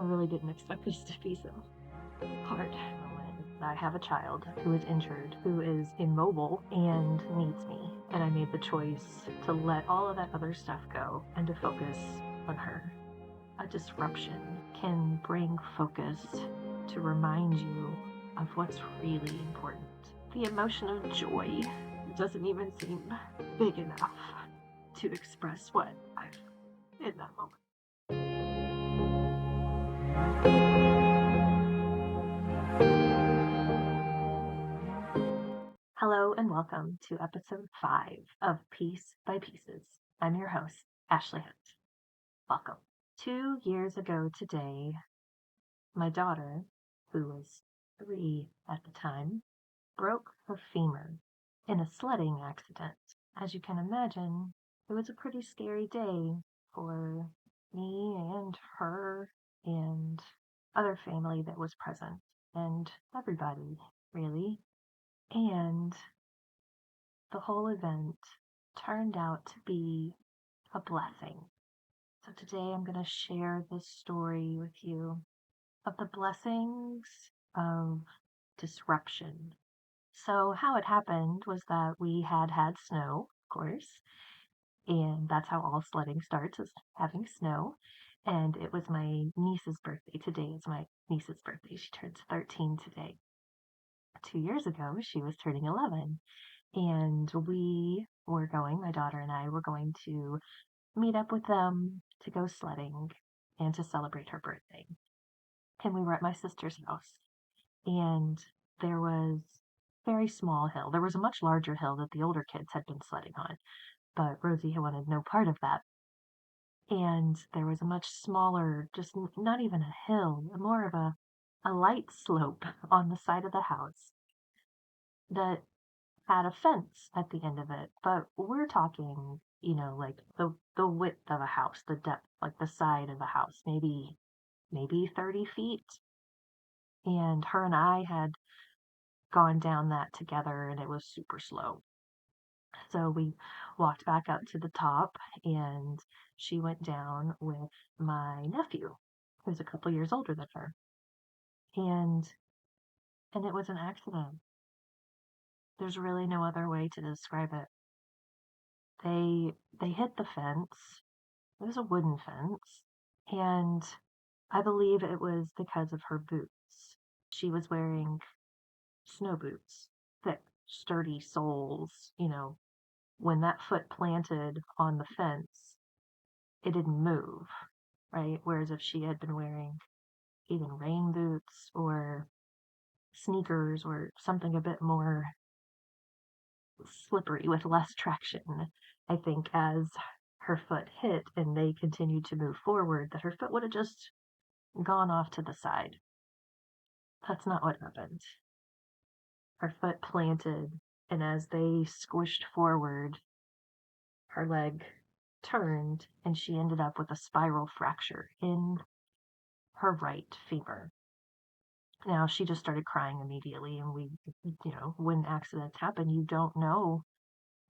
I really didn't expect this to be so hard. I have a child who is injured, who is immobile and needs me. And I made the choice to let all of that other stuff go and to focus on her. A disruption can bring focus to remind you of what's really important. The emotion of joy doesn't even seem big enough to express what I felt in that moment. Hello and welcome to episode 5 of Piece by Pieces. I'm your host, Ashley Hunt. Welcome. 2 years ago today, my daughter, who was 3 at the time, broke her femur in a sledding accident. As you can imagine, it was a pretty scary day for me and her and other family that was present, and everybody, really. And the whole event turned out to be a blessing. So today I'm going to share this story with you of the blessings of disruption. So how it happened was that we had snow, of course, and that's how all sledding starts, is having snow. And it was my niece's birthday. Today is my niece's birthday. She turns 13 today. 2 years ago, she was turning 11. And my daughter and I were going to meet up with them to go sledding and to celebrate her birthday. And we were at my sister's house, and there was a very small hill. There was a much larger hill that the older kids had been sledding on, but Rosie wanted no part of that. And there was a much smaller, just not even a hill, more of a light slope on the side of the house that had a fence at the end of it. But we're talking, like the width of a house, the depth, like the side of a house, maybe 30 feet. And her and I had gone down that together, and it was super slow. So we walked back up to the top, and she went down with my nephew, who's a couple years older than her. And it was an accident. There's really no other way to describe it. They hit the fence. It was a wooden fence, and I believe it was because of her boots. She was wearing snow boots, thick, sturdy soles. When that foot planted on the fence, it didn't move, right? Whereas if she had been wearing even rain boots or sneakers or something a bit more slippery with less traction, I think as her foot hit and they continued to move forward, that her foot would have just gone off to the side. That's not what happened. Her foot planted, and as they squished forward, her leg turned, and she ended up with a spiral fracture in her right femur. Now, she just started crying immediately, and when accidents happen, you don't know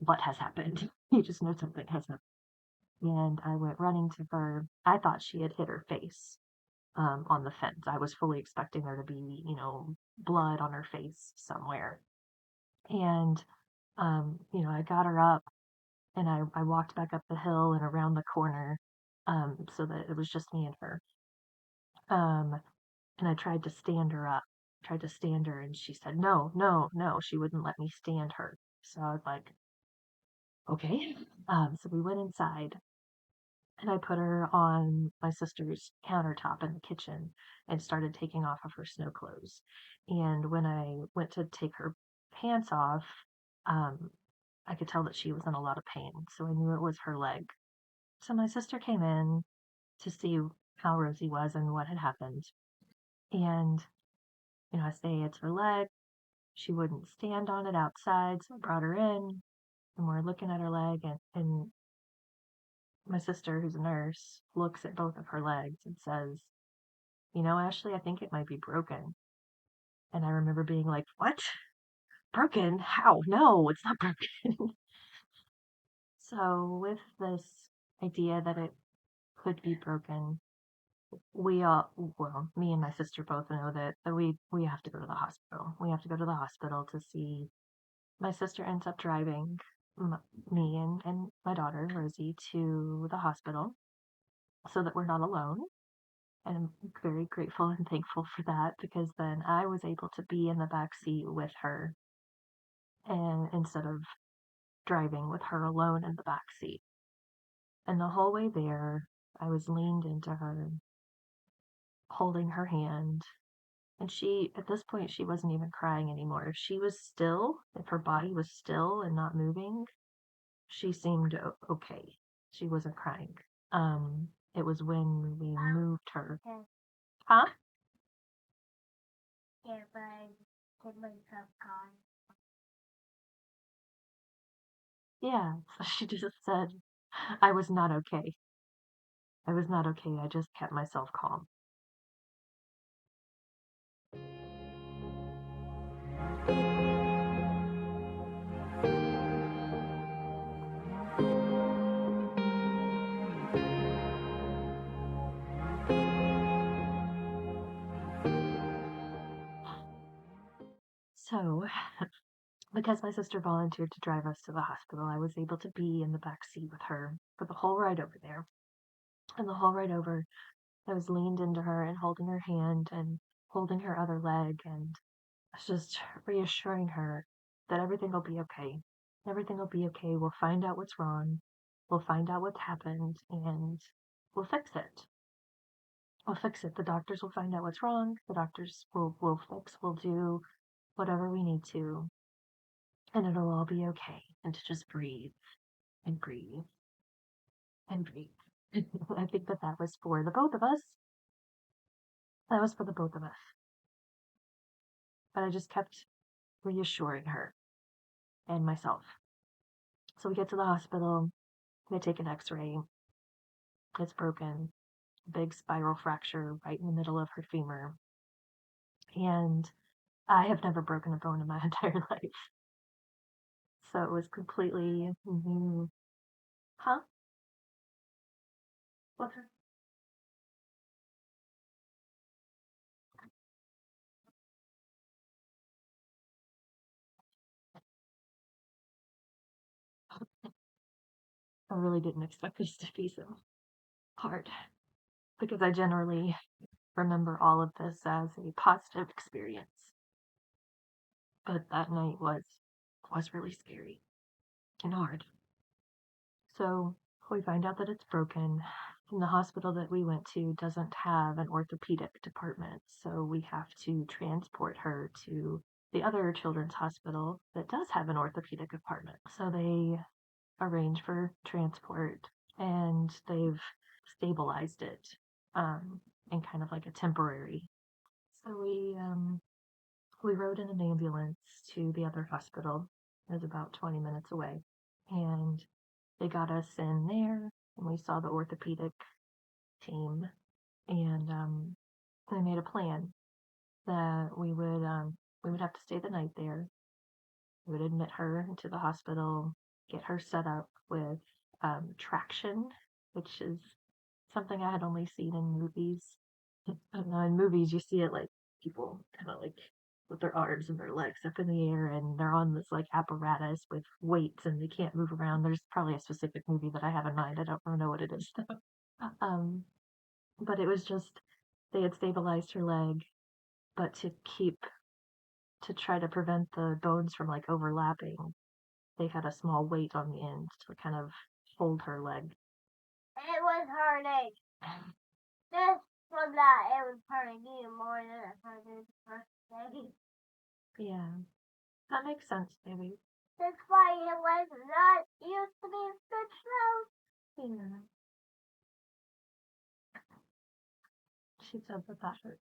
what has happened. You just know something has happened. And I went running to her. I thought she had hit her face on the fence. I was fully expecting there to be, blood on her face somewhere. And, I got her up, and I walked back up the hill and around the corner, so that it was just me and her. And I tried to stand her up, and she said, no, no, no. She wouldn't let me stand her. So I was like, okay. So we went inside, and I put her on my sister's countertop in the kitchen and started taking off of her snow clothes. And when I went to take her pants off, I could tell that she was in a lot of pain. So I knew it was her leg. So my sister came in to see how Rosie was and what had happened. And, I say it's her leg. She wouldn't stand on it outside, so I brought her in, and we're looking at her leg, and my sister, who's a nurse, looks at both of her legs and says, Ashley, I think it might be broken. And I remember being like, what? Broken? How? No, it's not broken. So with this idea that it could be broken, me and my sister both know that we have to go to the hospital. We have to go to the hospital to see. My sister ends up driving me and my daughter Rosie to the hospital so that we're not alone. And I'm very grateful and thankful for that because then I was able to be in the back seat with her and instead of driving with her alone in the back seat. And the whole way there, I was leaned into her, holding her hand. And at this point, she wasn't even crying anymore. If she was still, if her body was still and not moving, she seemed okay. She wasn't crying. It was when we moved her. Huh? Yeah, but I did myself crying. Yeah, so she just said, I was not okay. I was not okay. I just kept myself calm. So, because my sister volunteered to drive us to the hospital, I was able to be in the back seat with her for the whole ride over there. And the whole ride over, I was leaned into her and holding her hand and holding her other leg and just reassuring her that everything will be okay. Everything will be okay. We'll find out what's wrong. We'll find out what's happened and we'll fix it. We'll fix it. The doctors will find out what's wrong. The doctors will fix, we'll do whatever we need to, and it'll all be okay. And to just breathe and breathe and breathe. I think that was for the both of us. That was for the both of us. But I just kept reassuring her and myself. So we get to the hospital. They take an x-ray. It's broken. Big spiral fracture right in the middle of her femur. And I have never broken a bone in my entire life. So it was completely new. Huh? What's her? I really didn't expect this to be so hard because I generally remember all of this as a positive experience. But that night was really scary and hard. So we find out that it's broken. And the hospital that we went to doesn't have an orthopedic department, so we have to transport her to the other children's hospital that does have an orthopedic department. So they arrange for transport and they've stabilized it in kind of like a temporary. So we rode in an ambulance to the other hospital. It was about 20 minutes away. And they got us in there and we saw the orthopedic team and they made a plan that we would have to stay the night there. We would admit her into the hospital, get her set up with traction, which is something I had only seen in movies. I don't know, in movies you see it like people kind of like with their arms and their legs up in the air and they're on this like apparatus with weights and they can't move around. There's probably a specific movie that I have in mind. I don't know what it is though. Um, but it was just they had stabilized her leg, but to try to prevent the bones from like overlapping, they had a small weight on the end to kind of hold her leg. It was hurting. This was that it was hurting you more than it hurted the first day. Yeah, that makes sense, maybe. That's why it was not used to be stitched out. Yeah. She said that hurt.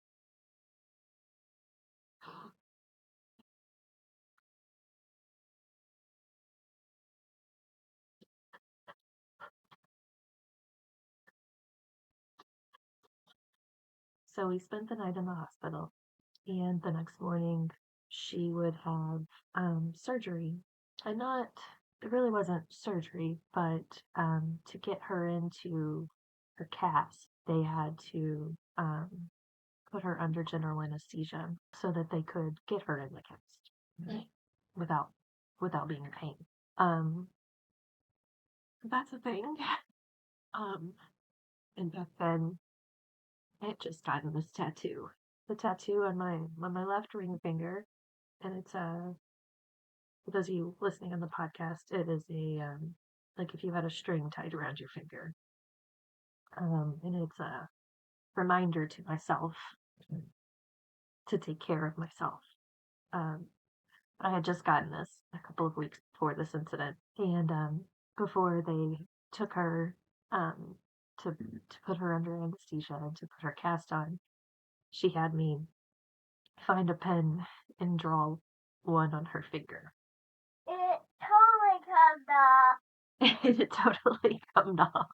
So we spent the night in the hospital, and the next morning she would have surgery. And not, it really wasn't surgery, but to get her into her cast they had to put her under general anesthesia so that they could get her in the cast without being in pain. Um, that's a thing. And back then, I had just gotten this tattoo. The tattoo on my left ring finger, and it's for those of you listening on the podcast, it is a like if you had a string tied around your finger. And it's a reminder to myself to take care of myself. Um, I had just gotten this a couple of weeks before this incident, and before they took her um, to put her under anesthesia and to put her cast on, she had me find a pen and draw one on her finger. It totally comes off. And it totally come off.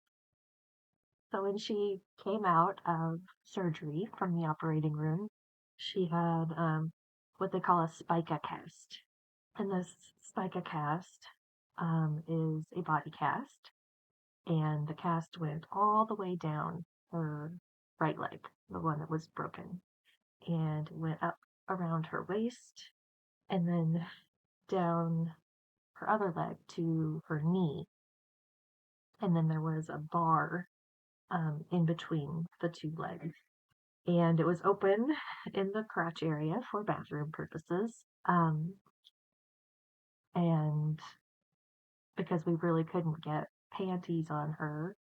So when she came out of surgery from the operating room, she had what they call a spica cast. And this spica cast is a body cast, and the cast went all the way down her right leg, the one that was broken, and went up around her waist, and then down her other leg to her knee. And then there was a bar in between the two legs. And it was open in the crotch area for bathroom purposes. And because we really couldn't get panties on her,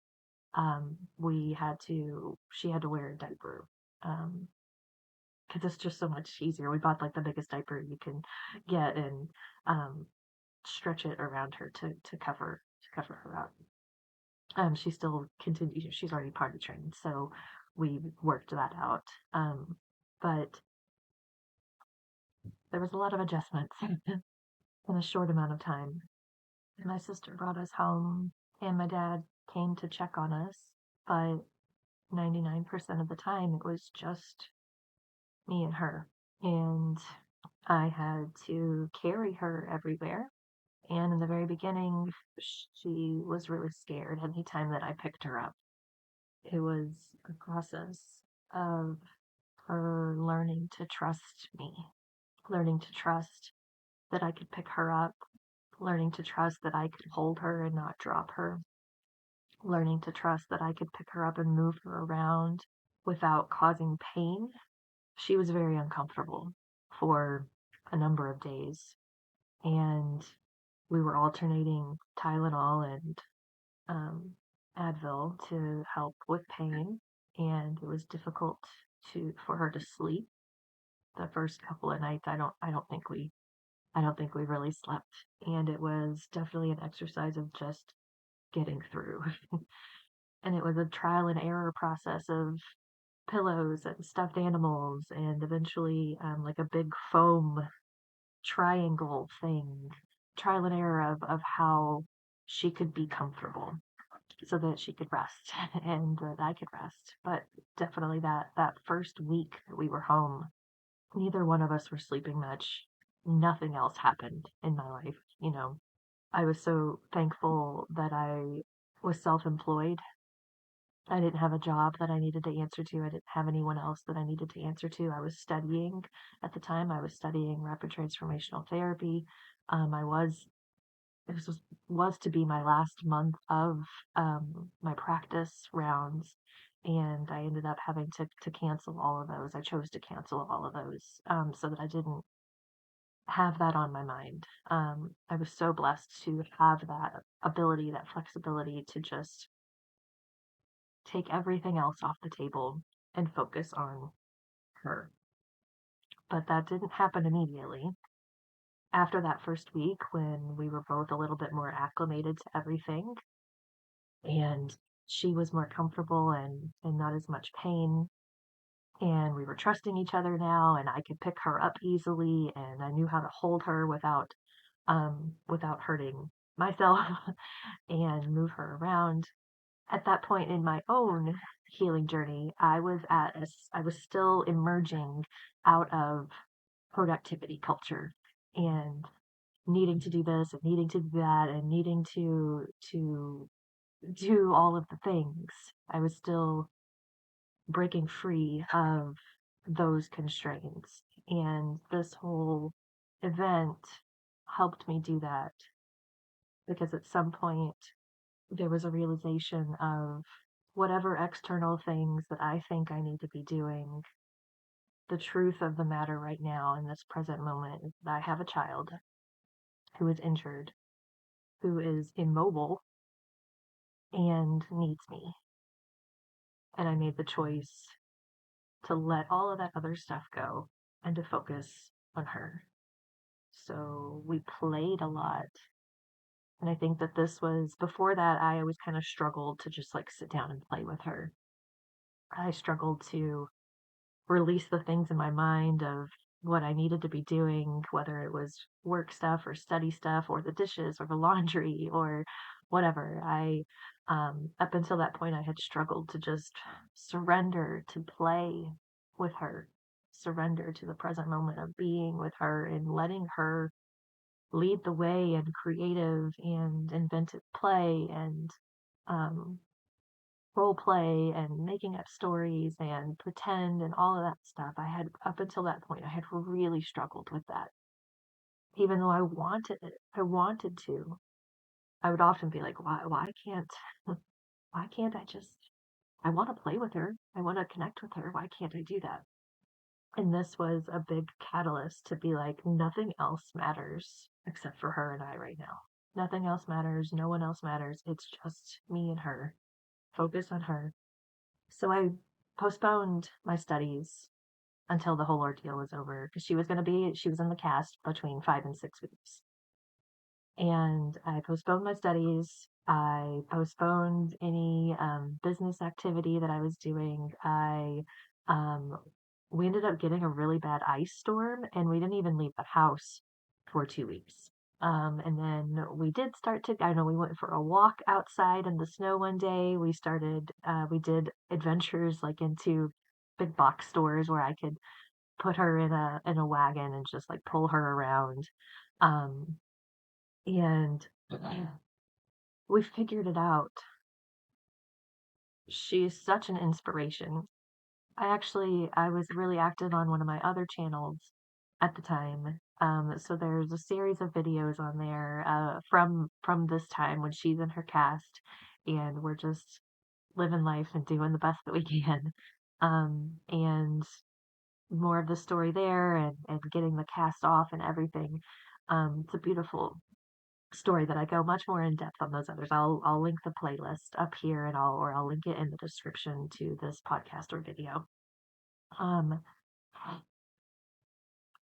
she had to wear a diaper. Because it's just so much easier. We bought like the biggest diaper you can get and um, stretch it around her to cover her up. She still continues. She's already party trained, so we worked that out. But there was a lot of adjustments in a short amount of time. My sister brought us home, and my dad came to check on us, but 99% of the time it was just me and her. And I had to carry her everywhere. And in the very beginning, she was really scared anytime that I picked her up. It was a process of her learning to trust me, learning to trust that I could pick her up, learning to trust that I could hold her and not drop her, learning to trust that I could pick her up and move her around without causing pain. She was very uncomfortable for a number of days, and we were alternating Tylenol and Advil to help with pain, and it was difficult for her to sleep the first couple of nights. I don't think we really slept, and it was definitely an exercise of just getting through. And it was a trial and error process of pillows and stuffed animals, and eventually like a big foam triangle thing, trial and error of how she could be comfortable so that she could rest and that I could rest. But definitely that first week that we were home, neither one of us were sleeping much. Nothing else happened in my life, you know. I was so thankful that I was self-employed. I didn't have a job that I needed to answer to. I didn't have anyone else that I needed to answer to. I was studying at the time. I was studying rapid transformational therapy. I was this was to be my last month of my practice rounds, and I ended up having to cancel all of those. I chose to cancel all of those so that I didn't have that on my mind. I was so blessed to have that ability, that flexibility to just take everything else off the table and focus on her. But that didn't happen immediately. After that first week, when we were both a little bit more acclimated to everything, and she was more comfortable and not as much pain, and we were trusting each other now, and I could pick her up easily, and I knew how to hold her without hurting myself and move her around. At that point in my own healing journey, I was still emerging out of productivity culture and needing to do this and needing to do that and needing to do all of the things. I was still breaking free of those constraints. And this whole event helped me do that because at some point there was a realization of whatever external things that I think I need to be doing. The truth of the matter right now in this present moment is that I have a child who is injured, who is immobile, and needs me. And I made the choice to let all of that other stuff go and to focus on her. So we played a lot. And I think that this was before that, I always kind of struggled to just like sit down and play with her. I struggled to release the things in my mind of what I needed to be doing, whether it was work stuff or study stuff or the dishes or the laundry or whatever. Up until that point, I had struggled to just surrender to play with her, surrender to the present moment of being with her and letting her lead the way in creative and inventive play and um, role play and making up stories and pretend and all of that stuff. I had, up until that point, I had really struggled with that. Even though I wanted it, I wanted to. I would often be like, why can't I just, I want to play with her. I want to connect with her. Why can't I do that? And this was a big catalyst to be like, nothing else matters except for her and I right now. Nothing else matters. No one else matters. It's just me and her. Focus on her. So I postponed my studies until the whole ordeal was over because she was in the cast between 5 and 6 weeks. And I postponed my studies. I postponed any business activity that I was doing. Um, we ended up getting a really bad ice storm and we didn't even leave the house for 2 weeks. And then we did start to, I know we went for a walk outside in the snow one day. We did adventures like into big box stores where I could put her in a wagon and just like pull her around. Um, and we figured it out. She's such an inspiration. I was really active on one of my other channels at the time. So there's a series of videos on there from this time when she's in her cast, and we're just living life and doing the best that we can. And more of the story there and getting the cast off and everything. It's a beautiful story that I go much more in depth on those others. I'll link the playlist up here and I'll link it in the description to this podcast or video. Um,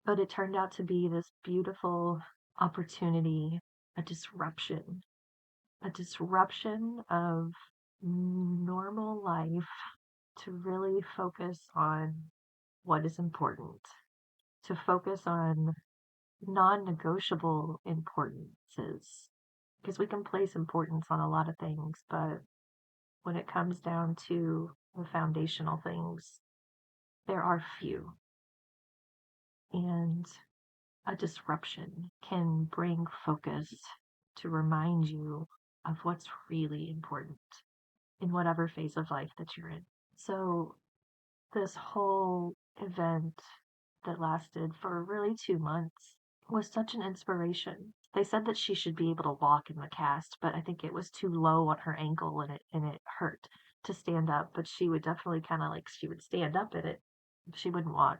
but it turned out to be this beautiful opportunity, a a disruption of normal life to really focus on what is important, to focus on non-negotiable importances. Because we can place importance on a lot of things, but when it comes down to the foundational things, there are few. And a disruption can bring focus to remind you of what's really important in whatever phase of life that you're in. So, this whole event that lasted for really 2 months was such an inspiration. They said that she should be able to walk in the cast, but I think it was too low on her ankle and it hurt to stand up. But she would definitely kind of like she would stand up in it. She wouldn't walk.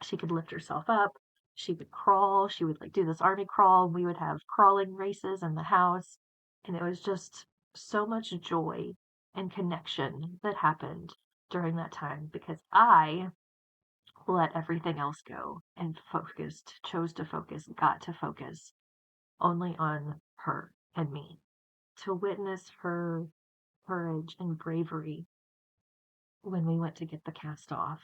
She could lift herself up. She could crawl. She would like do this army crawl. We would have crawling races in the house. And it was just so much joy and connection that happened during that time because I let everything else go and chose to focus, got to focus only on her and me. To witness her courage and bravery when we went to get the cast off.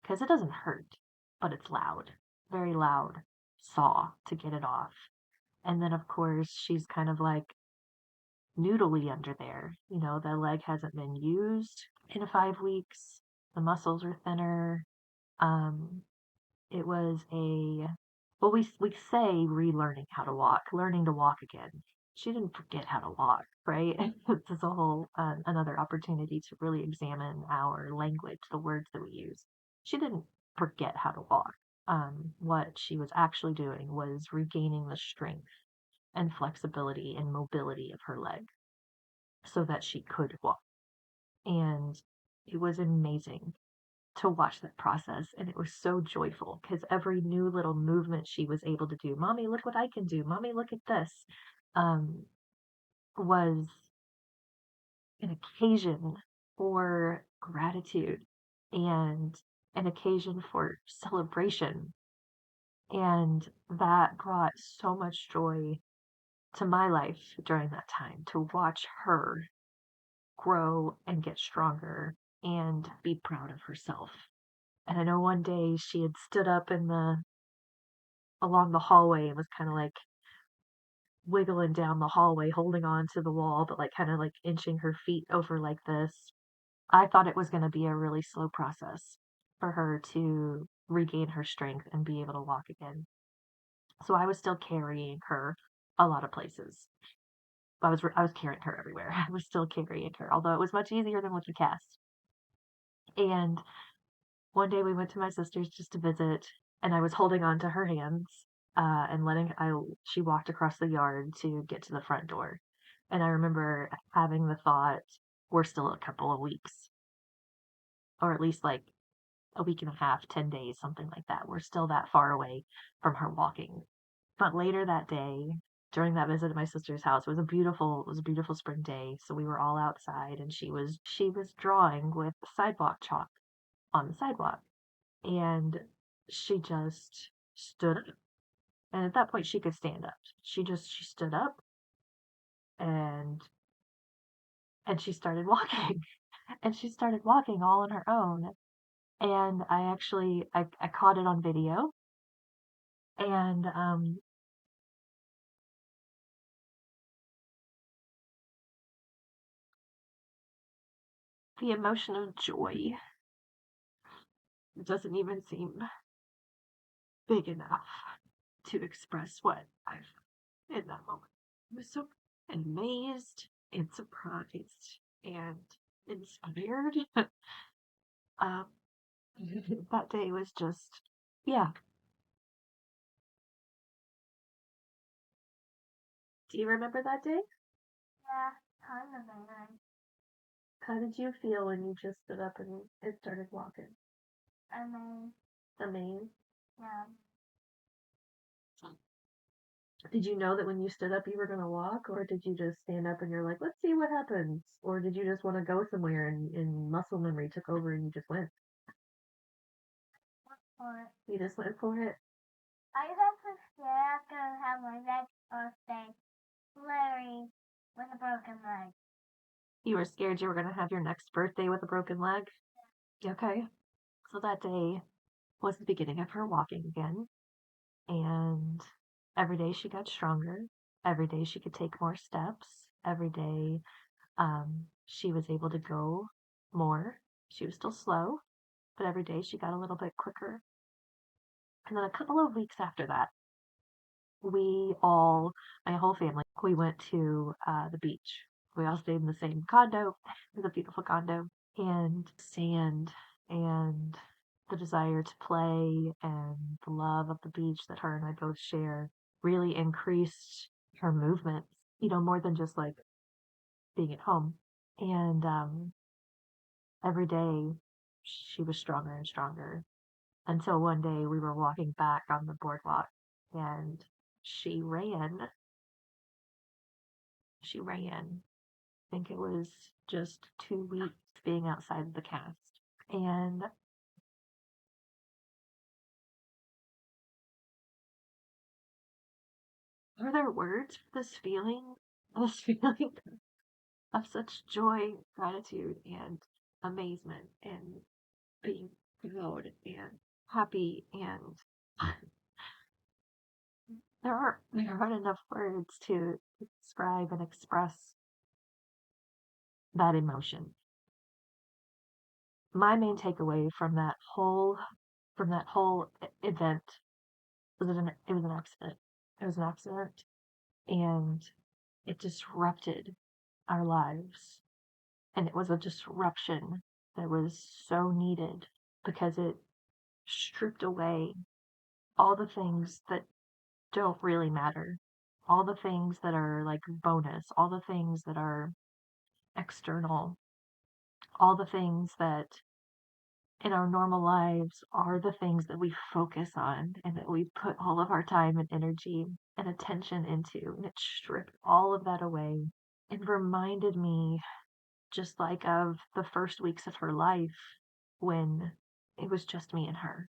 Because it doesn't hurt, but it's loud, very loud saw to get it off. And then, of course, she's kind of like noodly under there. You know, the leg hasn't been used in 5 weeks. The muscles are thinner. Um, it was we say relearning how to walk, learning to walk again. She didn't forget how to walk right? This is a whole another opportunity to really examine our language, the words that we use. She didn't forget how to walk. What she was actually doing was regaining the strength and flexibility and mobility of her leg so that she could walk. And it was amazing to watch that process. And it was so joyful because every new little movement she was able to do, Mommy, look what I can do. Mommy, look at this, um, was an occasion for gratitude and an occasion for celebration. And that brought so much joy to my life during that time to watch her grow and get stronger and be proud of herself. And I know one day she had stood up along the hallway and was kind of like wiggling down the hallway, holding on to the wall, but like kind of like inching her feet over like this. I thought it was going to be a really slow process for her to regain her strength and be able to walk again. So I was still carrying her a lot of places. I was carrying her everywhere. I was still carrying her, although it was much easier than with the cast. And one day we went to my sister's just to visit, and I was holding on to her hands and she walked across the yard to get to the front door. And I remember having the thought, we're still a couple of weeks, or at least like a week and a half, 10 days, something like that. We're still that far away from her walking. But later that day, during that visit at my sister's house, it was a beautiful spring day. So we were all outside and she was drawing with sidewalk chalk on the sidewalk. And she just stood up. And at that point she could stand up. She stood up and she started walking. And she started walking all on her own. And I caught it on video. And the emotion of joy doesn't even seem big enough to express what I felt in that moment. I was so amazed and surprised and inspired. um, that day was just, yeah. Do you remember that day? Yeah, kind of amazing. How did you feel when you just stood up and it started walking? Amazing. Amazed? Yeah. Did you know that when you stood up you were going to walk, or did you just stand up and you're like, let's see what happens? Or did you just want to go somewhere and muscle memory took over and you just went? Or You just went for it? I just was scared I gonna have my next birthday Larry with a broken leg. You were scared you were going to have your next birthday with a broken leg? Okay. So that day was the beginning of her walking again. And every day she got stronger. Every day she could take more steps. Every day she was able to go more. She was still slow, but every day she got a little bit quicker. And then a couple of weeks after that, my whole family, we went to the beach. We all stayed in the same condo. It was a beautiful condo. And sand and the desire to play and the love of the beach that her and I both share really increased her movements, more than just like being at home. And every day she was stronger and stronger until one day we were walking back on the boardwalk and she ran. She ran. I think it was just 2 weeks being outside of the cast. And are there words for this feeling? This feeling of such joy, gratitude, and amazement, and being proud and happy, and there aren't enough words to describe and express that emotion. My main takeaway from that whole event was that it was an accident. It was an accident, and it disrupted our lives. And it was a disruption that was so needed because it stripped away all the things that don't really matter, all the things that are like bonus, all the things that are external, all the things that in our normal lives are the things that we focus on and that we put all of our time and energy and attention into. And it stripped all of that away and reminded me just like of the first weeks of her life when it was just me and her,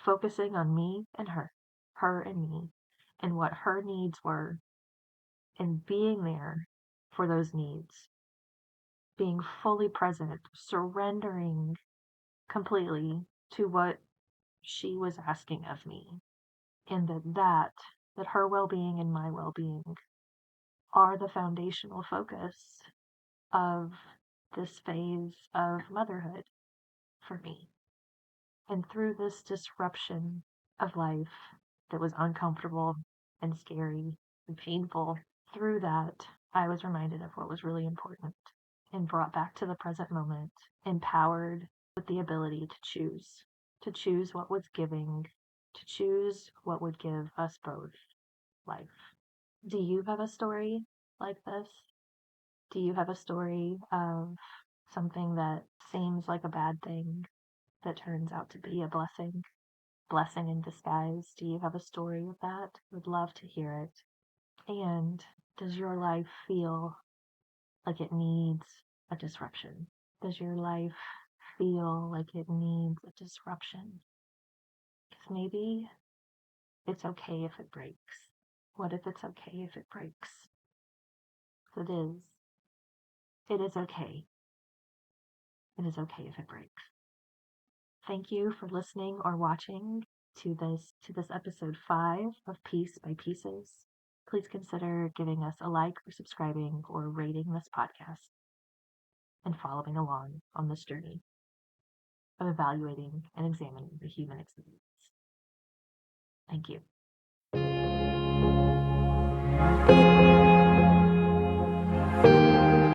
focusing on me and her and me, and what her needs were, and being there for those needs, being fully present, surrendering completely to what she was asking of me, and that her well-being and my well-being are the foundational focus of this phase of motherhood for me. And through this disruption of life that was uncomfortable and scary and painful, through that, I was reminded of what was really important and brought back to the present moment, empowered with the ability to choose what was giving, to choose what would give us both life. Do you have a story like this? Do you have a story of something that seems like a bad thing that turns out to be a blessing in disguise? Do you have a story of that? Would love to hear it. And does your life feel like it needs a disruption? Does your life feel like it needs a disruption? Because maybe it's okay if it breaks. What if it's okay if it breaks? It is. It is okay. It is okay if it breaks. Thank you for listening or watching to this episode 5 of Piece by Pieces. Please consider giving us a like or subscribing or rating this podcast and following along on this journey of evaluating and examining the human experience. Thank you.